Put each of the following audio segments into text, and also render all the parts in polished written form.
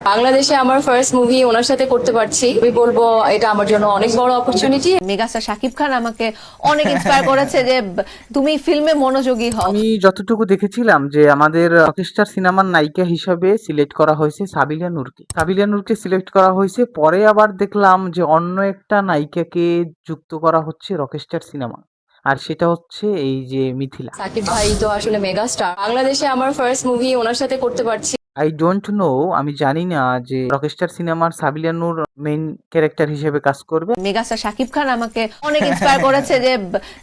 বাংলাদেশে আমার first movie ওনার সাথে করতে পারছি, আমি বলবো এটা আমার জন্য অনেক বড় অপরচুনিটি। মেগাস্টার শাকিব খান আমাকে অনেক ইন্সপায়ার করেছে যে তুমি ফিল্মে মনোযোগী হও। আমি যতটুকু দেখেছিলাম যে আমাদের রকস্টার সিনেমার নায়িকা হিসাবে সিলেক্ট করা হয়েছে সাবিলা নূরকে। সাবিলা নূরকে সিলেক্ট করা হয়েছে, পরে আবার দেখলাম যে অন্য একটা নায়িকাকে যুক্ত করা হচ্ছে রকস্টার সিনেমা, আর সেটা হচ্ছে এই যে মিথিলা। সাকিব ভাই তো আসলে মেগা স্টার, বাংলাদেশে আমার ফার্স্ট মুভি ওনার সাথে করতে পারছি। আই ডোন্ট নো, আমি জানি না যে রকস্টার সিনেমার সাবিলা নূর মেইন ক্যারেক্টার হিসেবে কাজ করবে। মেগাস্টার শাকিব খান আমাকে অনেক ইন্সপায়ার করেছে যে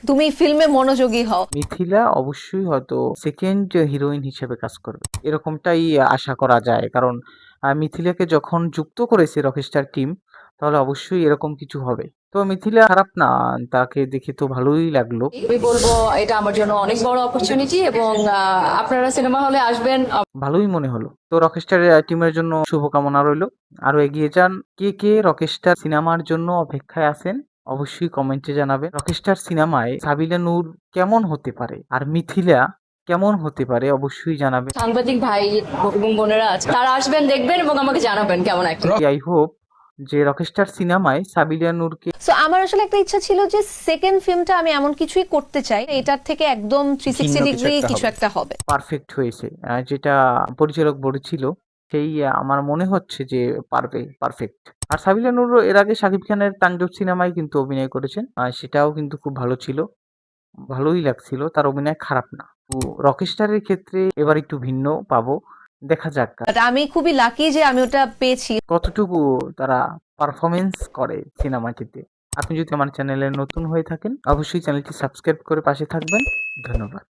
তুমি ফিল্মে মনোযোগী হও। মিথিলা অবশ্যই হয়তো সেকেন্ড হিরোইন হিসেবে কাজ করবে, এরকমটাই আশা করা যায়। কারণ মিথিলাকে যখন যুক্ত করেছে রকস্টার টিম, তাহলে অবশ্যই এরকম কিছু হবে। তো মিথিলা খারাপ না, তাকে দেখে তো ভালোই লাগলো। আমি বলবো এটা আমার জন্য অনেক বড় অপরচুনিটি এবং আপনারা সিনেমা হলে আসবেন। ভালোই মনে হলো। তো রকস্টার টিমের জন্য শুভকামনা রইলো, আরো এগিয়ে যান। কে কে রকস্টার সিনেমার জন্য অপেক্ষায় আছেন অবশ্যই কমেন্টে জানাবেন। রকস্টার সিনেমায় সাবিলা নূর কেমন হতে পারে আর মিথিলা কেমন হতে পারে অবশ্যই জানাবেন। সাংবাদিক ভাই এবং বোনেরা আছে, তারা আসবেন, দেখবেন এবং আমাকে জানাবেন কেমন একটা। আই হোপ যে রকস্টার সিনেমায় সাবিলা নূরকে সো আমার আসলে একটা ইচ্ছা ছিল যে সেকেন্ড ফিল্মটা আমি এমন কিছুই করতে চাই এটার থেকে একদম 360 ডিগ্রি কিছু একটা হবে। পারফেক্ট হয়েছে, যেটা পরিচালক বলেছিল সেই আমার মনে হচ্ছে যে পারবে, পারফেক্ট। আর সাবিলা নূর এর আগে শাকিব খানের তাণ্ডব সিনেমায় কিন্তু অভিনয় করেছেন, সেটাও কিন্তু খুব ভালো ছিল, ভালোই লাগছিল, তার অভিনয় খারাপ না। তো রকস্টারের ক্ষেত্রে এবার একটু ভিন্ন পাবো, দেখা যাক বাট আমি খুবই লাকি যে আমি ওটা পেয়েছি। কতটুকু তারা পারফরমেন্স করে সিনেমাটিতে। আপনি যদি আমার চ্যানেলে নতুন হয়ে থাকেন অবশ্যই চ্যানেলটি সাবস্ক্রাইব করে পাশে থাকবেন। ধন্যবাদ।